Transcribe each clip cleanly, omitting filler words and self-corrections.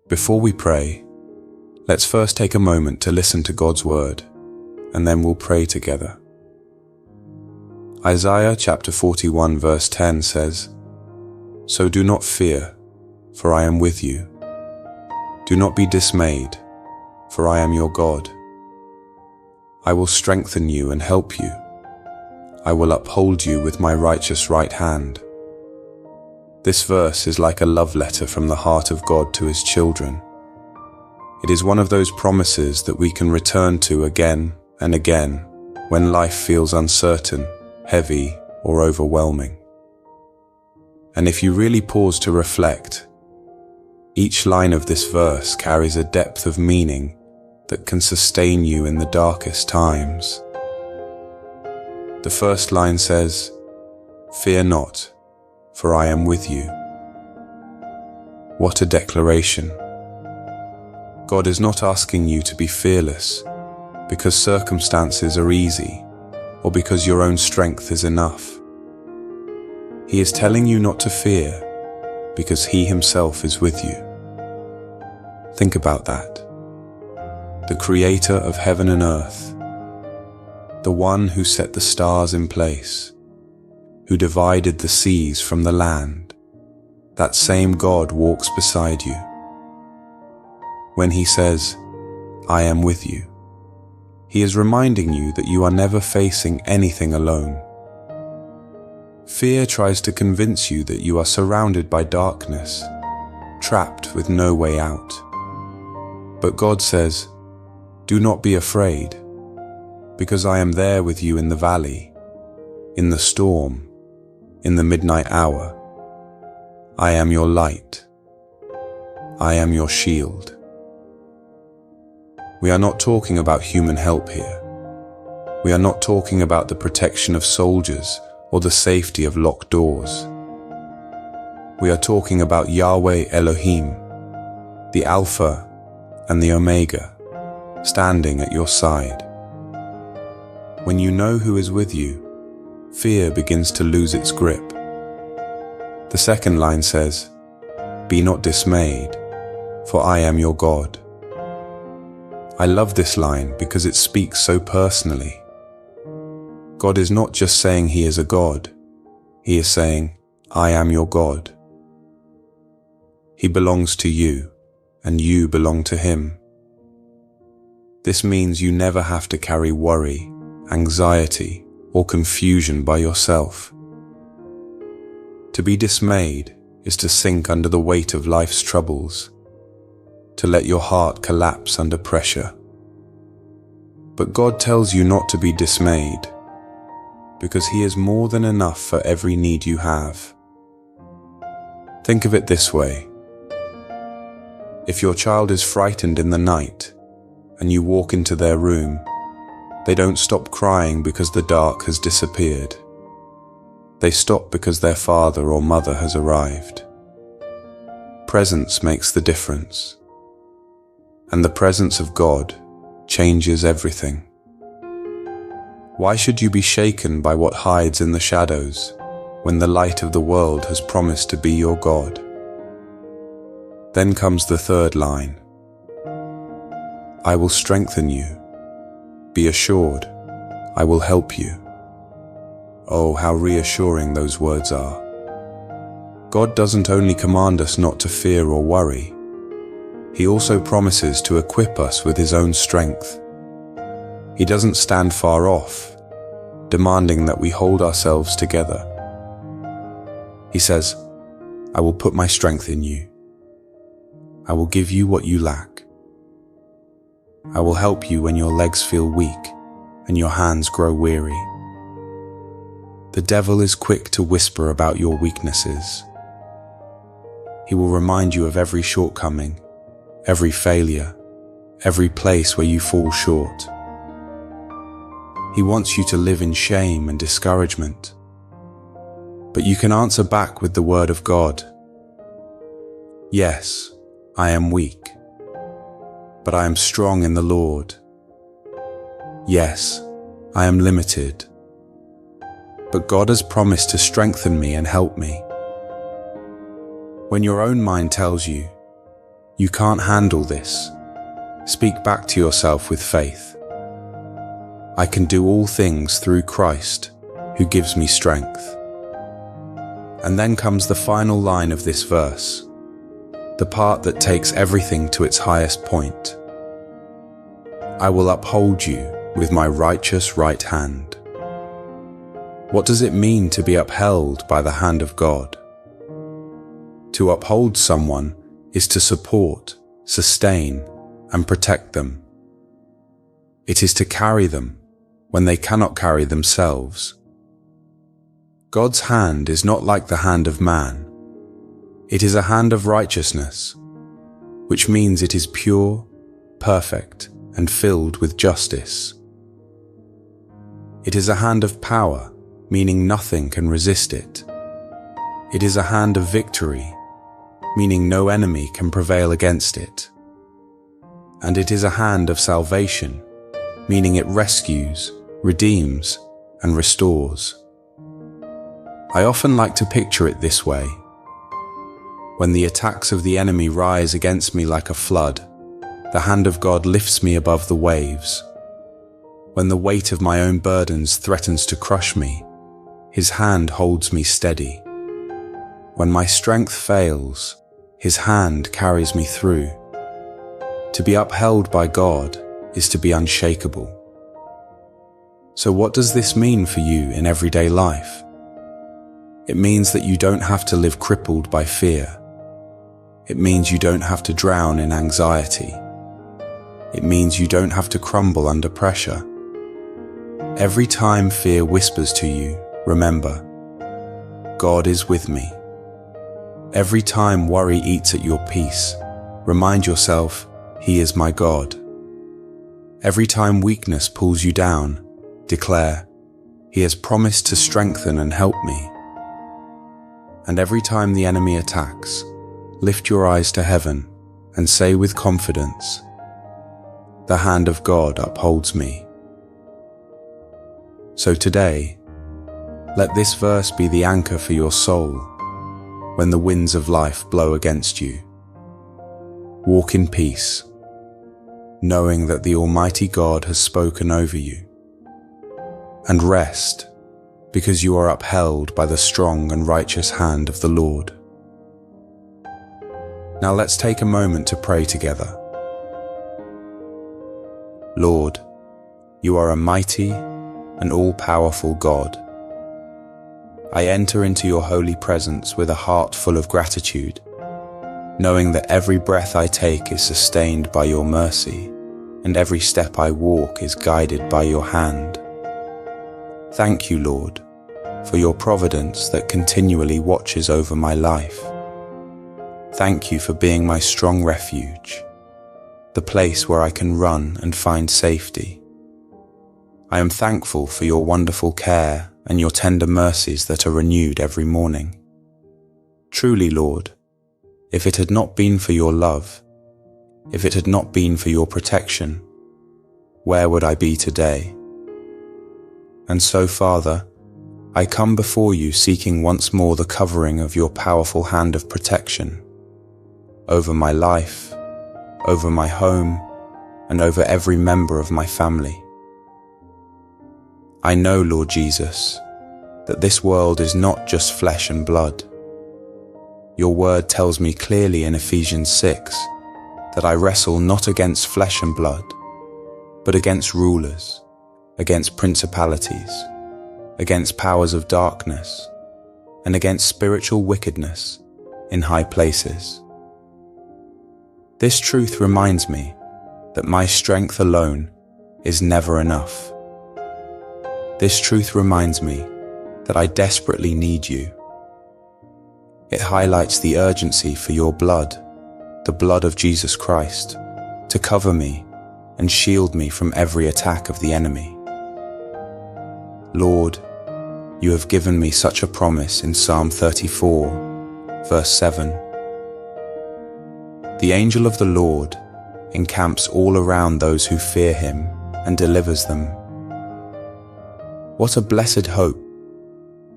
Before we pray, let's first take a moment to listen to God's word, and then we'll pray together. Isaiah chapter 41 verse 10 says, "So do not fear, for I am with you. Do not be dismayed, for I am your God. I will strengthen you and help you. I will uphold you with my righteous right hand." This verse is like a love letter from the heart of God to his children. It is one of those promises that we can return to again and again when life feels uncertain, heavy, or overwhelming. And if you really pause to reflect, each line of this verse carries a depth of meaning that can sustain you in the darkest times. The first line says, "Fear not, for I am with you." What a declaration. God is not asking you to be fearless because circumstances are easy or because your own strength is enough. He is telling you not to fear because He Himself is with you. Think about that. The Creator of heaven and earth, the one who set the stars in place, who divided the seas from the land, that same God walks beside you. When He says, "I am with you," He is reminding you that you are never facing anything alone. Fear tries to convince you that you are surrounded by darkness, trapped with no way out. But God says, "Do not be afraid, because I am there with you in the valley, in the storm, in the midnight hour. I am your light. I am your shield." We are not talking about human help here. We are not talking about the protection of soldiers or the safety of locked doors. We are talking about Yahweh Elohim, the Alpha and the Omega, standing at your side. When you know who is with you, fear begins to lose its grip. The second line says, "Be not dismayed, for I am your God." I love this line because it speaks so personally. God is not just saying He is a God. He is saying, "I am your God." He belongs to you, and you belong to Him. This means you never have to carry worry, anxiety, or confusion by yourself. To be dismayed is to sink under the weight of life's troubles, to let your heart collapse under pressure. But God tells you not to be dismayed, because He is more than enough for every need you have. Think of it this way. If your child is frightened in the night, and you walk into their room, they don't stop crying because the dark has disappeared. They stop because their father or mother has arrived. Presence makes the difference. And the presence of God changes everything. Why should you be shaken by what hides in the shadows when the light of the world has promised to be your God? Then comes the third line. "I will strengthen you. Be assured, I will help you." Oh, how reassuring those words are. God doesn't only command us not to fear or worry. He also promises to equip us with His own strength. He doesn't stand far off, demanding that we hold ourselves together. He says, "I will put my strength in you. I will give you what you lack. I will help you when your legs feel weak and your hands grow weary." The devil is quick to whisper about your weaknesses. He will remind you of every shortcoming, every failure, every place where you fall short. He wants you to live in shame and discouragement. But you can answer back with the word of God. "Yes, I am weak, but I am strong in the Lord. Yes, I am limited, but God has promised to strengthen me and help me." When your own mind tells you, You can't handle this. Speak back to yourself with faith. I can do all things through Christ, who gives me strength. And then comes the final line of this verse, the part that takes everything to its highest point. I will uphold you with my righteous right hand. What does it mean to be upheld by the hand of God? To uphold someone is to support, sustain, and protect them. It is to carry them when they cannot carry themselves. God's hand is not like the hand of man. It is a hand of righteousness, which means it is pure, perfect, and filled with justice. It is a hand of power, meaning nothing can resist it. It is a hand of victory, meaning no enemy can prevail against it. And it is a hand of salvation, meaning it rescues, redeems, and restores. I often like to picture it this way. When the attacks of the enemy rise against me like a flood, the hand of God lifts me above the waves. When the weight of my own burdens threatens to crush me, His hand holds me steady. When my strength fails, His hand carries me through. To be upheld by God is to be unshakable. So what does this mean for you in everyday life? It means that you don't have to live crippled by fear. It means you don't have to drown in anxiety. It means you don't have to crumble under pressure. Every time fear whispers to you, remember, God is with me. Every time worry eats at your peace, remind yourself, He is my God. Every time weakness pulls you down, declare, He has promised to strengthen and help me. And every time the enemy attacks, lift your eyes to heaven and say with confidence, the hand of God upholds me. So today, let this verse be the anchor for your soul when the winds of life blow against you. Walk in peace, knowing that the Almighty God has spoken over you. And rest, because you are upheld by the strong and righteous hand of the Lord. Now let's take a moment to pray together. Lord, you are a mighty and all-powerful God. I enter into your holy presence with a heart full of gratitude, knowing that every breath I take is sustained by your mercy, and every step I walk is guided by your hand. Thank you, Lord, for your providence that continually watches over my life. Thank you for being my strong refuge, the place where I can run and find safety. I am thankful for your wonderful care and your tender mercies that are renewed every morning. Truly, Lord, if it had not been for your love, if it had not been for your protection, where would I be today? And so, Father, I come before you seeking once more the covering of your powerful hand of protection over my life, over my home, and over every member of my family. I know, Lord Jesus, that this world is not just flesh and blood. Your word tells me clearly in Ephesians 6 that I wrestle not against flesh and blood, but against rulers, against principalities, against powers of darkness, and against spiritual wickedness in high places. This truth reminds me that my strength alone is never enough. This truth reminds me that I desperately need you. It highlights the urgency for your blood, the blood of Jesus Christ, to cover me and shield me from every attack of the enemy. Lord, you have given me such a promise in Psalm 34, verse 7. The angel of the Lord encamps all around those who fear him and delivers them. What a blessed hope!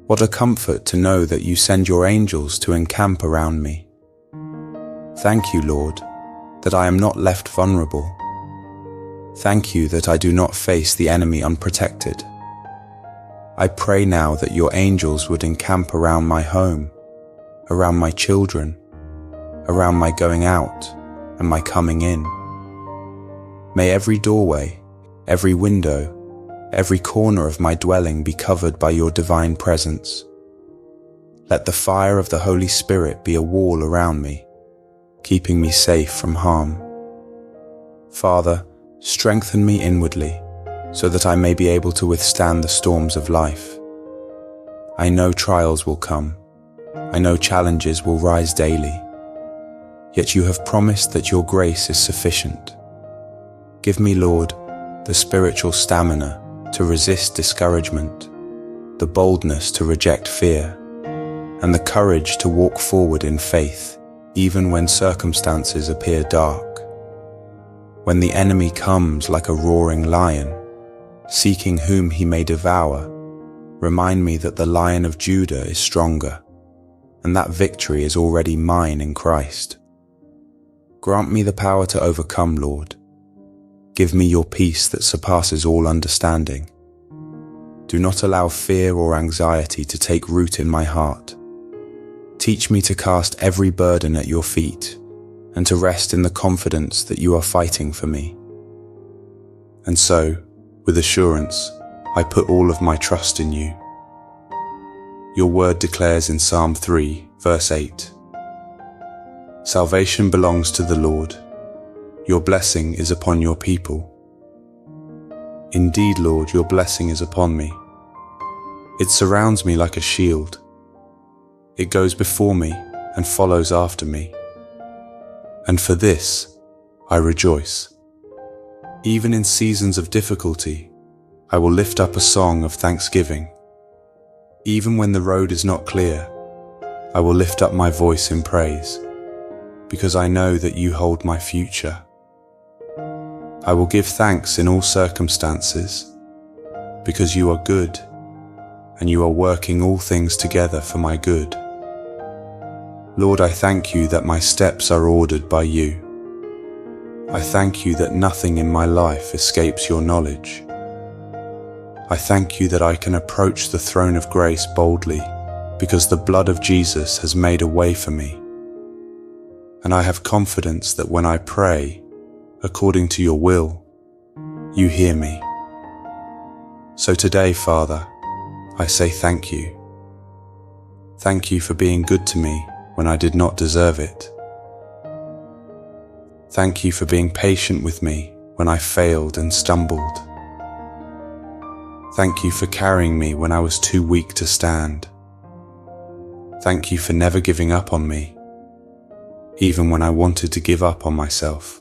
What a comfort to know that you send your angels to encamp around me. Thank you, Lord, that I am not left vulnerable. Thank you that I do not face the enemy unprotected. I pray now that your angels would encamp around my home, around my children, around my going out and my coming in. May every doorway, every window, every corner of my dwelling be covered by your divine presence. Let the fire of the Holy Spirit be a wall around me, keeping me safe from harm. Father, strengthen me inwardly, so that I may be able to withstand the storms of life. I know trials will come. I know challenges will rise daily. Yet you have promised that your grace is sufficient. Give me, Lord, the spiritual stamina to resist discouragement, the boldness to reject fear, and the courage to walk forward in faith, even when circumstances appear dark. When the enemy comes like a roaring lion, seeking whom he may devour, remind me that the Lion of Judah is stronger, and that victory is already mine in Christ. Grant me the power to overcome, Lord. Give me your peace that surpasses all understanding. Do not allow fear or anxiety to take root in my heart. Teach me to cast every burden at your feet and to rest in the confidence that you are fighting for me. And so, with assurance, I put all of my trust in you. Your word declares in Psalm 3, verse 8, "Salvation belongs to the Lord. Your blessing is upon your people." Indeed, Lord, your blessing is upon me. It surrounds me like a shield. It goes before me and follows after me. And for this, I rejoice. Even in seasons of difficulty, I will lift up a song of thanksgiving. Even when the road is not clear, I will lift up my voice in praise, because I know that you hold my future. I will give thanks in all circumstances, because you are good, and you are working all things together for my good. Lord, I thank you that my steps are ordered by you. I thank you that nothing in my life escapes your knowledge. I thank you that I can approach the throne of grace boldly, because the blood of Jesus has made a way for me. And I have confidence that when I pray, according to your will, you hear me. So today, Father, I say thank you. Thank you for being good to me when I did not deserve it. Thank you for being patient with me when I failed and stumbled. Thank you for carrying me when I was too weak to stand. Thank you for never giving up on me, even when I wanted to give up on myself.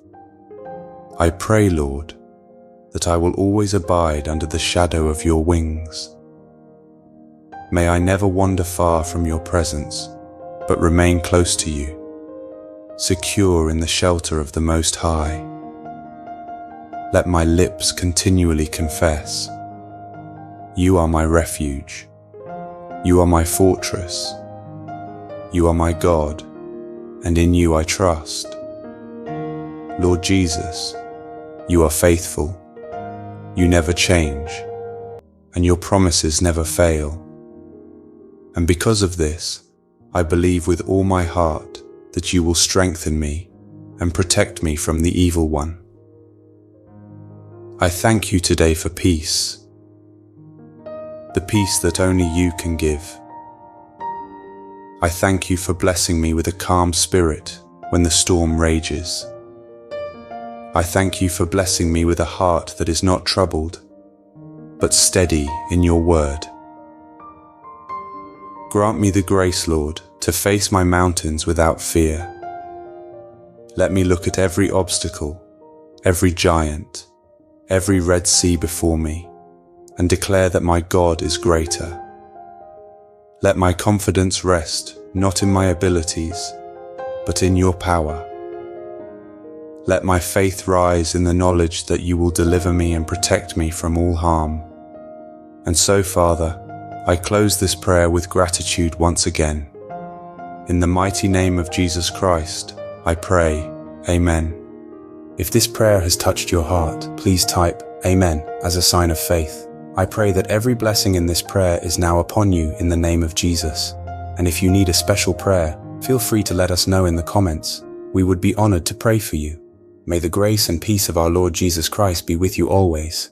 I pray, Lord, that I will always abide under the shadow of your wings. May I never wander far from your presence, but remain close to you, secure in the shelter of the Most High. Let my lips continually confess, you are my refuge, you are my fortress, you are my God, and in you I trust. Lord Jesus, you are faithful, you never change, and your promises never fail. And because of this, I believe with all my heart that you will strengthen me and protect me from the evil one. I thank you today for peace, the peace that only you can give. I thank you for blessing me with a calm spirit when the storm rages. I thank you for blessing me with a heart that is not troubled, but steady in your word. Grant me the grace, Lord, to face my mountains without fear. Let me look at every obstacle, every giant, every Red Sea before me, and declare that my God is greater. Let my confidence rest not in my abilities, but in your power. Let my faith rise in the knowledge that you will deliver me and protect me from all harm. And so, Father, I close this prayer with gratitude once again. In the mighty name of Jesus Christ, I pray, Amen. If this prayer has touched your heart, please type Amen as a sign of faith. I pray that every blessing in this prayer is now upon you in the name of Jesus. And if you need a special prayer, feel free to let us know in the comments. We would be honored to pray for you. May the grace and peace of our Lord Jesus Christ be with you always.